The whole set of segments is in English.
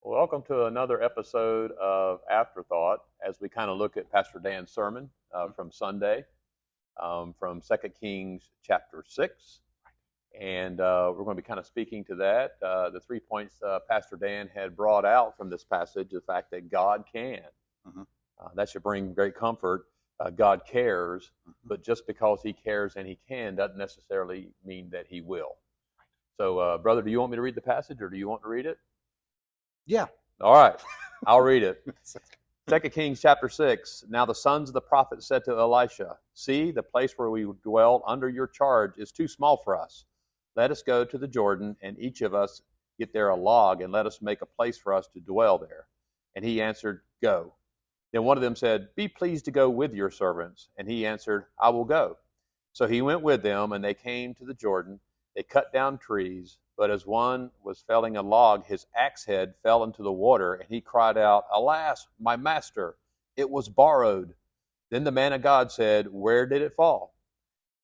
Welcome to another episode of Afterthought as we kind of look at Pastor Dan's sermon from Sunday from 2 Kings chapter 6. And we're going to be kind of speaking to that. The 3 points Pastor Dan had brought out from this passage, the fact that God can. Mm-hmm. That should bring great comfort. God cares, but just because he cares and he can doesn't necessarily mean that he will. So, brother, do you want me to read the passage or do you want to read it? Yeah. All right, I'll read it. 2 Kings chapter 6. Now the sons of the prophet said to Elisha, "See, the place where we dwell under your charge is too small for us. Let us go to the Jordan, and each of us get there a log, and let us make a place for us to dwell there." And he answered, "Go." Then one of them said, "Be pleased to go with your servants." And he answered, "I will go." So he went with them, and they came to the Jordan. They cut down trees, but as one was felling a log, his axe head fell into the water, and he cried out, "Alas, my master, it was borrowed." Then the man of God said, "Where did it fall?"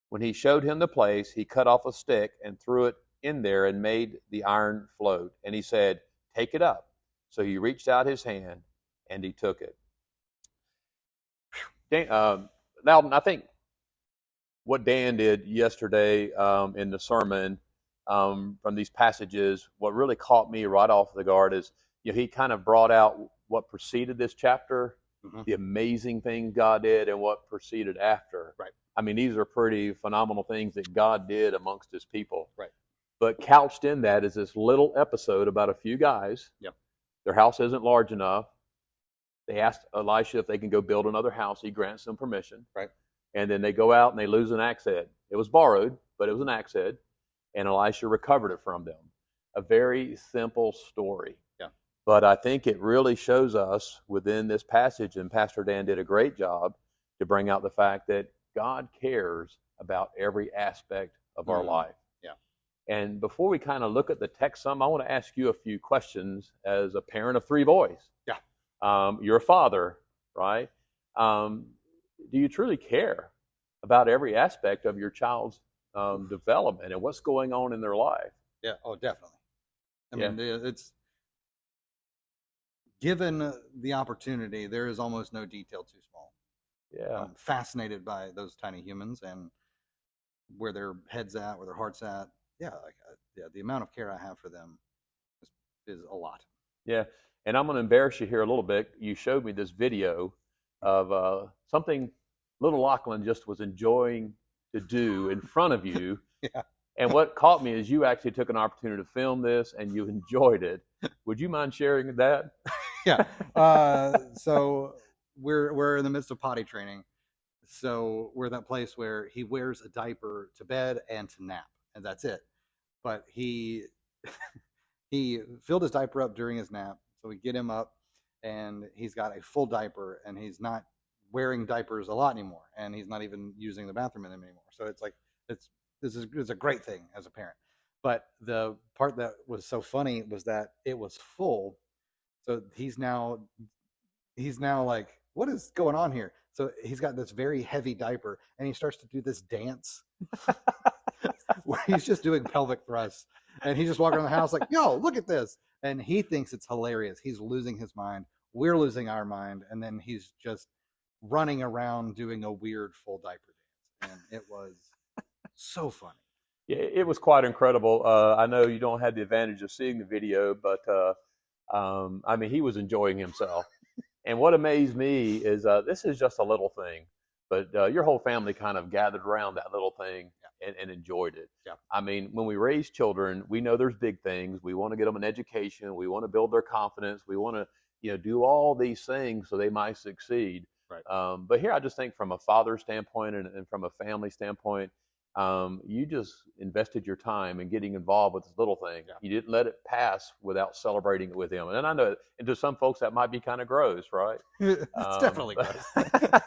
When he showed him the place, he cut off a stick and threw it in there and made the iron float. And he said, "Take it up." So he reached out his hand and he took it. Now, I think what Dan did yesterday in the sermon from these passages, what really caught me right off the guard is, he kind of brought out what preceded this chapter, the amazing things God did, and what preceded after. Right. I mean, these are pretty phenomenal things that God did amongst his people. Right. But couched in that is this little episode about a few guys. Yep. Their house isn't large enough. They asked Elisha if they can go build another house. He grants them permission. Right. And then they go out and they lose an axe head. It was borrowed, but it was an axe head. And Elisha recovered it from them. A very simple story. Yeah. But I think it really shows us within this passage, and Pastor Dan did a great job to bring out the fact that God cares about every aspect of our life. Yeah. And before we kind of look at the text some, I want to ask you a few questions as a parent of 3 boys. Yeah. You're a father, right? Do you truly care about every aspect of your child's development and what's going on in their life? Yeah. Oh, definitely. I mean, it's given the opportunity, there is almost no detail too small. Yeah. I'm fascinated by those tiny humans and where their head's at, where their heart's at. Yeah. The amount of care I have for them is a lot. Yeah. And I'm going to embarrass you here a little bit. You showed me this video of something little Lachlan just was enjoying to do in front of you. Yeah. And what caught me is you actually took an opportunity to film this and you enjoyed it. Would you mind sharing that? Yeah. So we're in the midst of potty training. So we're at that place where he wears a diaper to bed and to nap, and that's it. But he filled his diaper up during his nap. So we get him up and he's got a full diaper and he's not wearing diapers a lot anymore. And he's not even using the bathroom in them anymore. So it's like, it's a great thing as a parent. But the part that was so funny was that it was full. So he's now like, what is going on here? So he's got this very heavy diaper and he starts to do this dance where he's just doing pelvic thrusts and he's just walking around the house like, "Yo, look at this." And he thinks it's hilarious. He's losing his mind. We're losing our mind. And then he's just running around doing a weird full diaper dance. And it was so funny. Yeah, it was quite incredible. I know you don't have the advantage of seeing the video, but I mean, he was enjoying himself. And what amazed me is this is just a little thing, but your whole family kind of gathered around that little thing and enjoyed it. Yeah. I mean, when we raise children, we know there's big things. We want to get them an education. We want to build their confidence. We want to, do all these things so they might succeed. Right. But here, I just think from a father's standpoint and from a family standpoint, you just invested your time in getting involved with this little thing. Yeah. You didn't let it pass without celebrating it with him. And I know, and to some folks, that might be kind of gross, right? It's definitely gross.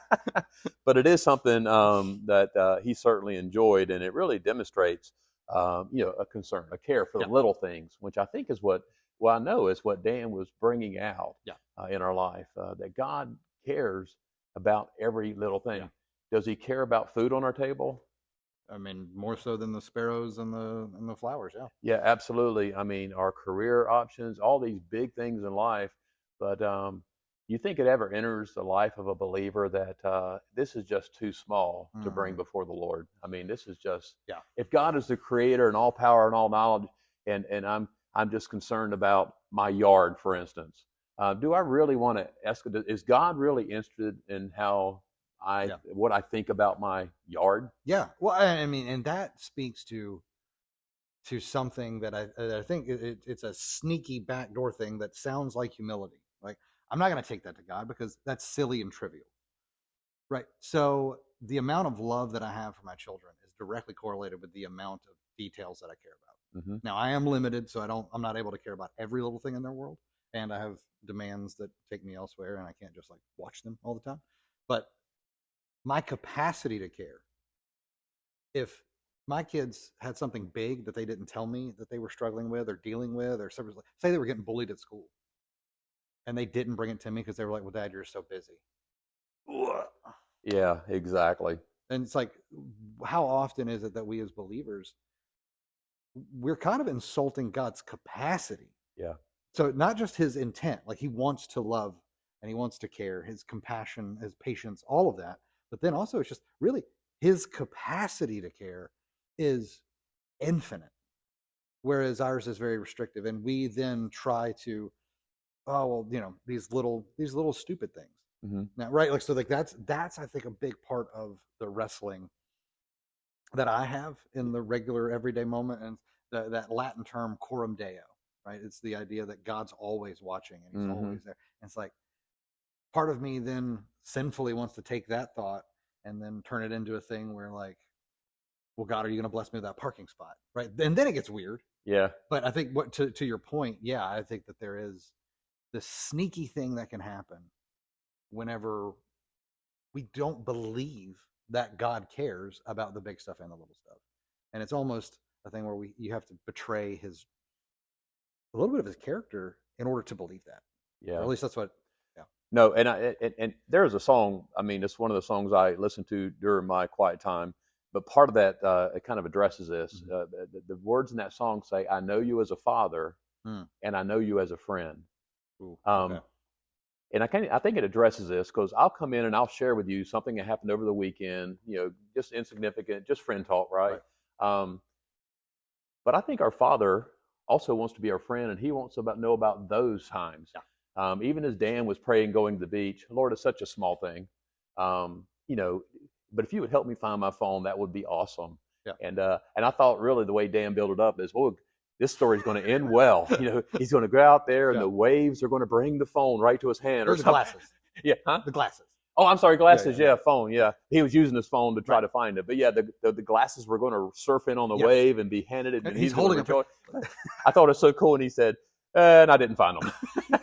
But it is something that he certainly enjoyed, and it really demonstrates, a concern, a care for the little things, which I think is what I know is what Dan was bringing out in our life, that God cares about every little thing. Yeah. Does he care about food on our table? I mean, more so than the sparrows and the flowers. Yeah. Yeah, absolutely. I mean, our career options, all these big things in life. But you think it ever enters the life of a believer that this is just too small to bring Mm. before the Lord? I mean, this is just, Yeah. if God is the creator and all power and all knowledge, and I'm just concerned about my yard, for instance. Do I really want to ask? Is God really interested in Yeah. what I think about my yard? Yeah. Well, I mean, and that speaks to something that I think it's a sneaky backdoor thing that sounds like humility. Like, I'm not going to take that to God because that's silly and trivial. Right. So the amount of love that I have for my children is directly correlated with the amount of details that I care about. Hmm. Now, I am limited, so I'm not able to care about every little thing in their world, and I have demands that take me elsewhere, and I can't just like watch them all the time. But my capacity to care, if my kids had something big that they didn't tell me that they were struggling with or dealing with, or say they were getting bullied at school, and they didn't bring it to me because they were like, "Well, Dad, you're so busy." Yeah, exactly. And it's like, how often is it that we as believers, we're kind of insulting God's capacity? Yeah. So not just his intent, like he wants to love and he wants to care, his compassion, his patience, all of that. But then also it's just really his capacity to care is infinite, whereas ours is very restrictive. And we then try to, oh well, these little stupid things. Hmm. Now, right? Like, so like that's I think a big part of the wrestling that I have in the regular everyday moment, and that Latin term coram Deo, right? It's the idea that God's always watching and he's Hmm. always there. And it's like part of me then sinfully wants to take that thought and then turn it into a thing where like, well, God, are you going to bless me with that parking spot? Right. And then it gets weird. Yeah. But I think what to your point, yeah, I think that there is this sneaky thing that can happen whenever we don't believe that God cares about the big stuff and the little stuff. And it's almost a thing where you have to betray a little bit of his character in order to believe that. Or Yeah. at least that's what. Yeah. No, and there's a song. I mean, it's one of the songs I listen to during my quiet time. But part of that, it kind of addresses this. Mm-hmm. The words in that song say, "I know you as a father, Mm. and I know you as a friend." Ooh, okay. Um, and I think it addresses this because I'll come in and I'll share with you something that happened over the weekend. Just insignificant, just friend talk, right? Right. Um, but I think our Father also wants to be our friend, and He wants to know about those times. Yeah. Even as Dan was praying going to the beach, Lord, it's such a small thing, um, you know. But if you would help me find my phone, that would be awesome. Yeah. And I thought really the way Dan built it up is, well, this story's going to end well. He's going to go out there, and Yeah. the waves are going to bring the phone right to his hand, Or the glasses. Yeah, huh? The glasses. Oh, I'm sorry, glasses. Yeah. Phone. Yeah, he was using his phone to try Right. to find it. But yeah, the glasses were going to surf in on the Yeah. wave and be handed it, and He's gonna holding enjoy it. I thought it was so cool, and he said, and I didn't find them.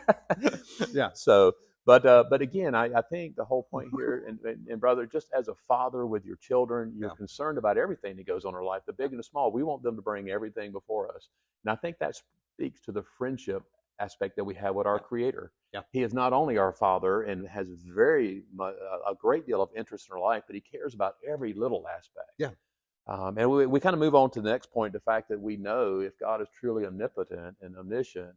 Yeah. So, but again, I think the whole point here, and brother, just as a father with your children, you're Yeah. concerned about everything that goes on in our life, the big and the small. We want them to bring everything before us, and I think that speaks to the friendship aspect that we have with our Creator. Yeah. He is not only our Father and has a great deal of interest in our life, but He cares about every little aspect. Yeah. And we kind of move on to the next point, the fact that we know if God is truly omnipotent and omniscient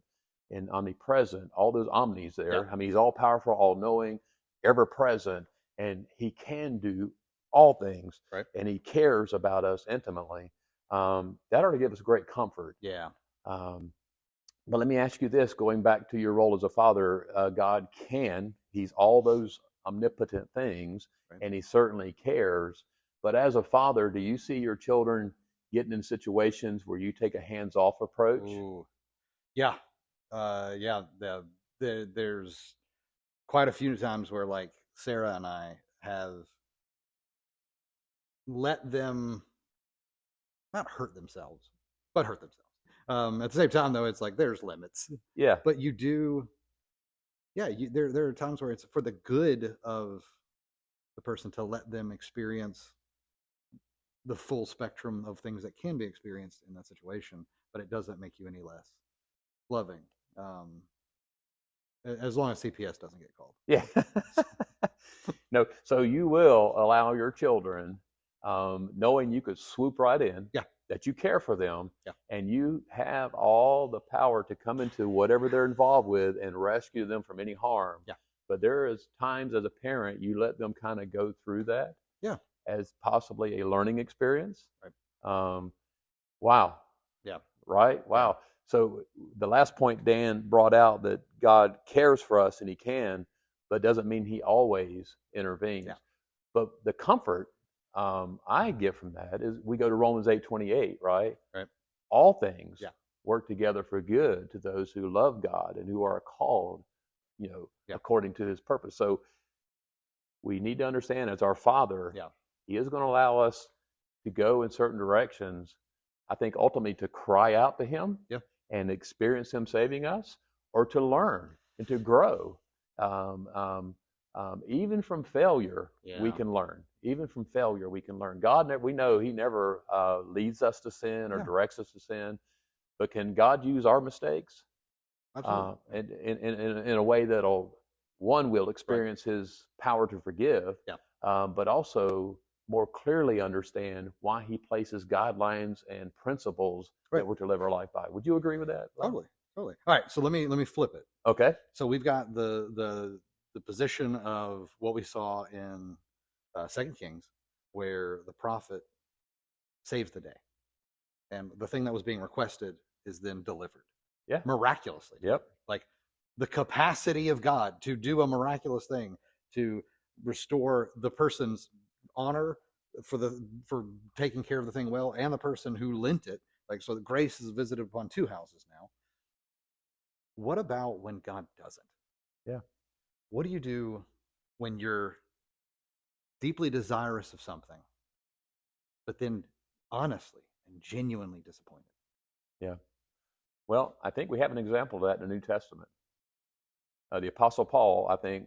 and omnipresent, all those omnis there. Yeah. I mean, He's all powerful, all knowing, ever present, and He can do all things, Right. and He cares about us intimately. That ought to give us great comfort. Yeah. But let me ask you this, going back to your role as a father, God He's all those omnipotent things, Right. and He certainly cares. But as a father, do you see your children getting in situations where you take a hands-off approach? Ooh. Yeah. Yeah. There's quite a few times where like Sarah and I have let them not hurt themselves, but hurt themselves. At the same time, though, it's like there's limits. Yeah. But you do, yeah. There are times where it's for the good of the person to let them experience the full spectrum of things that can be experienced in that situation, but it doesn't make you any less loving. As long as CPS doesn't get called. Yeah. No, so you will allow your children knowing you could swoop right in, Yeah. that you care for them, Yeah. and you have all the power to come into whatever they're involved with and rescue them from any harm. Yeah. But there is times as a parent you let them kind of go through that, Yeah. as possibly a learning experience. Right. Wow. Yeah. Right? Wow. So the last point Dan brought out, that God cares for us and he can, but doesn't mean he always intervenes. Yeah. But the comfort I get from that is we go to Romans 8:28, right? Right. All things Yeah. work together for good to those who love God and who are called, according to his purpose. So we need to understand, as our Father, he is going to allow us to go in certain directions, I think ultimately to cry out to him and experience him saving us, or to learn and to grow. Even from failure, we can learn. Even from failure, we can learn. God, we know he never leads us to sin or directs us to sin, but can God use our mistakes in a way that'll, one, will experience his power to forgive, but also more clearly understand why he places guidelines and principles that we're to live our life by. Would you agree with that? Totally. All right, so let me flip it. Okay. So we've got the position of what we saw in 2 Kings, where the prophet saves the day, and the thing that was being requested is then delivered. Yeah. Miraculously. Yep. Like the capacity of God to do a miraculous thing, to restore the person's honor for taking care of the thing well, and the person who lent it. Like, so the grace is visited upon two houses now. What about when God doesn't? Yeah. What do you do when you're deeply desirous of something, but then honestly and genuinely disappointed? Yeah. Well, I think we have an example of that in the New Testament. The Apostle Paul, I think,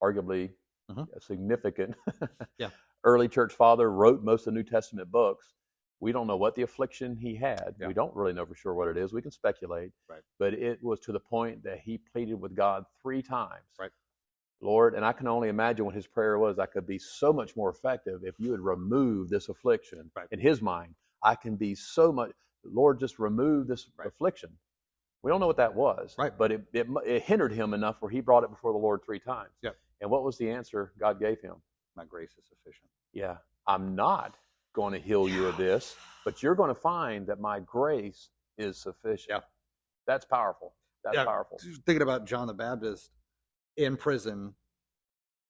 arguably a significant early church father, wrote most of the New Testament books. We don't know what the affliction he had. We don't really know for sure what it is. We can speculate. Right. But it was to the point that he pleaded with God 3 times. Right. Lord, and I can only imagine what his prayer was. I could be so much more effective if you would remove this affliction. Right. In his mind, I can be so much, Lord, just remove this affliction. We don't know what that was. Right. But it hindered him enough where he brought it before the Lord 3 times. Yep. And what was the answer God gave him? My grace is sufficient. Yeah. I'm not going to heal you of this, but you're going to find that my grace is sufficient. Yeah. That's powerful. That's powerful. Thinking about John the Baptist in prison,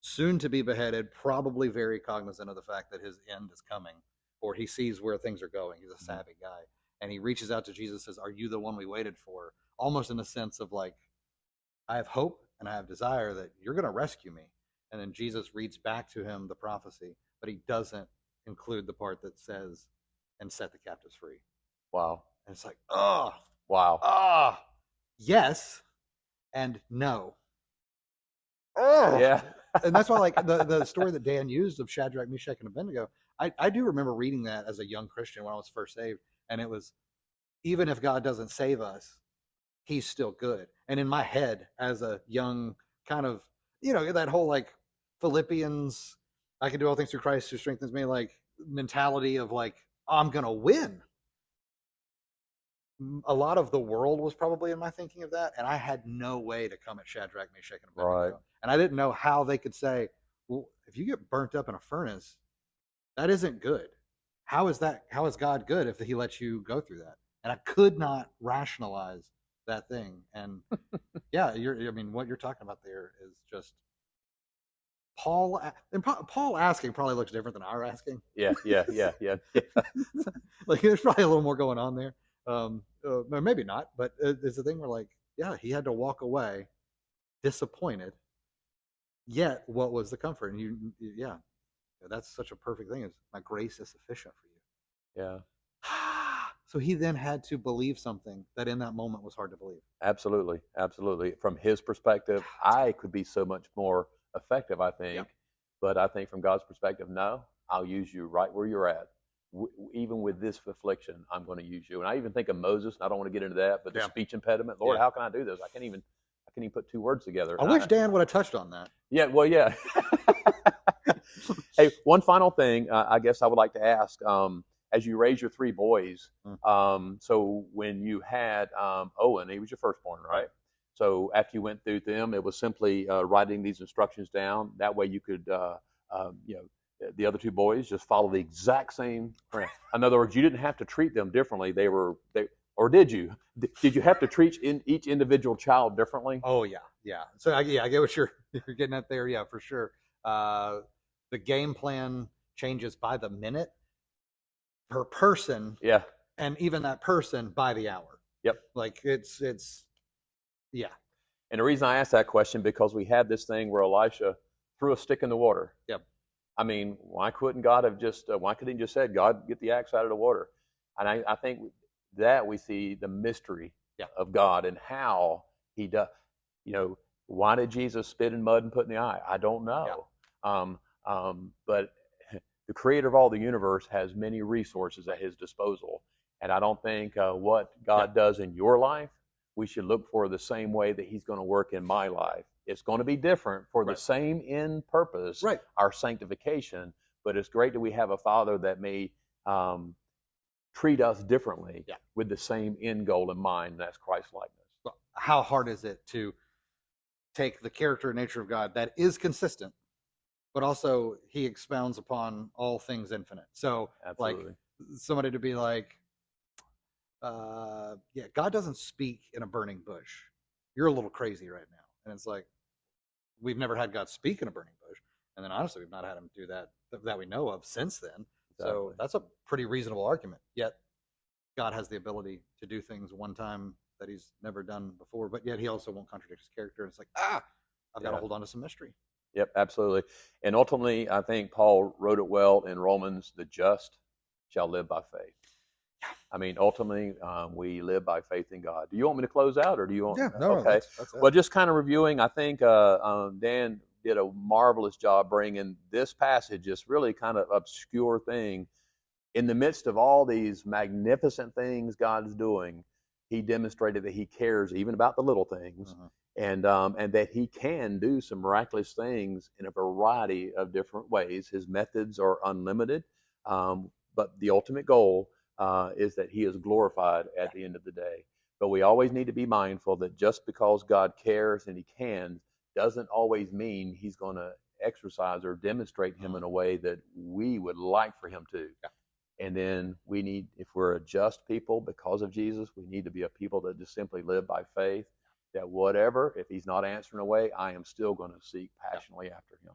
soon to be beheaded, probably very cognizant of the fact that his end is coming, or he sees where things are going. He's a savvy guy. And he reaches out to Jesus and says, are you the one we waited for? Almost in a sense of like, I have hope and I have desire that you're going to rescue me. And then Jesus reads back to him the prophecy, but he doesn't include the part that says, and set the captives free. Wow. And it's like, oh, wow. Yes and no. Oh, yeah. And that's why, like, the story that Dan used of Shadrach, Meshach, and Abednego, I do remember reading that as a young Christian when I was first saved. And it was, even if God doesn't save us, he's still good. And in my head, as a young kind of, that whole like Philippians, I can do all things through Christ who strengthens me, like mentality of like, I'm going to win. A lot of the world was probably in my thinking of that. And I had no way to come at Shadrach, Meshach, and Abednego. Right. And I didn't know how they could say, well, if you get burnt up in a furnace, that isn't good. How is God good if he lets you go through that? And I could not rationalize that thing. And yeah, what you're talking about there is just Paul asking probably looks different than our asking. Yeah. Like there's probably a little more going on there. Maybe not, but it's a thing where like, yeah, he had to walk away disappointed. Yet what was the comfort? And that's such a perfect thing, is my grace is sufficient for you. Yeah. So he then had to believe something that in that moment was hard to believe. Absolutely. From his perspective, I could be so much more effective, I think. Yeah. But I think from God's perspective, no, I'll use you right where you're at. Even with this affliction, I'm going to use you. And I even think of Moses, and I don't want to get into that, but the speech impediment. Lord, how can I do this? I can't even put 2 words together. I wish Dan would have touched on that. Yeah, well, yeah. Hey, one final thing, I guess I would like to ask. As you raise your three boys, so when you had Owen, he was your firstborn, right? So after you went through them, it was simply writing these instructions down. That way you could, you know, the other two boys just follow the exact same plan. In other words, you didn't have to treat them differently. Or did you? Did you have to treat each individual child differently? Oh yeah, yeah. So I get what you're getting at there. Yeah, for sure. The game plan changes by the minute per person, Yeah. and even that person by the hour. Yep. Like it's yeah. And the reason I asked that question because we had this thing where Elisha threw a stick in the water. Yep. I mean, why couldn't God have just? Why couldn't He just said, "God, get the axe out of the water"? And I think that we see the mystery of God and how He does. You know, why did Jesus spit in mud and put in the eye? I don't know. But the Creator of all the universe has many resources at His disposal, and I don't think what God does in your life, we should look for the same way that He's going to work in my life. It's going to be different for the same end purpose, our sanctification. But it's great that we have a Father that may treat us differently with the same end goal in mind, and that's Christ-likeness. How hard is it to take the character and nature of God that is consistent, but also He expounds upon all things infinite? So, like somebody to be like, yeah, God doesn't speak in a burning bush. You're a little crazy right now. And it's like, we've never had God speak in a burning bush. And then honestly, we've not had Him do that we know of since then. So that's a pretty reasonable argument. Yet God has the ability to do things one time that He's never done before, but yet He also won't contradict His character. And it's like, I've got to hold on to some mystery. Yep, absolutely. And ultimately, I think Paul wrote it well in Romans, the just shall live by faith. I mean, ultimately, we live by faith in God. Do you want me to close out, or do you want? Yeah, no. Okay. That's well, just kind of reviewing. I think Dan did a marvelous job bringing this passage, this really kind of obscure thing, in the midst of all these magnificent things God's doing. He demonstrated that He cares even about the little things, and that He can do some miraculous things in a variety of different ways. His methods are unlimited, but the ultimate goal is that He is glorified at the end of the day. But we always need to be mindful that just because God cares and He can doesn't always mean He's going to exercise or demonstrate Him in a way that we would like for Him to. And then we need, if we're a just people because of Jesus, we need to be a people that just simply live by faith, that whatever, if He's not answering away, I am still going to seek passionately after Him.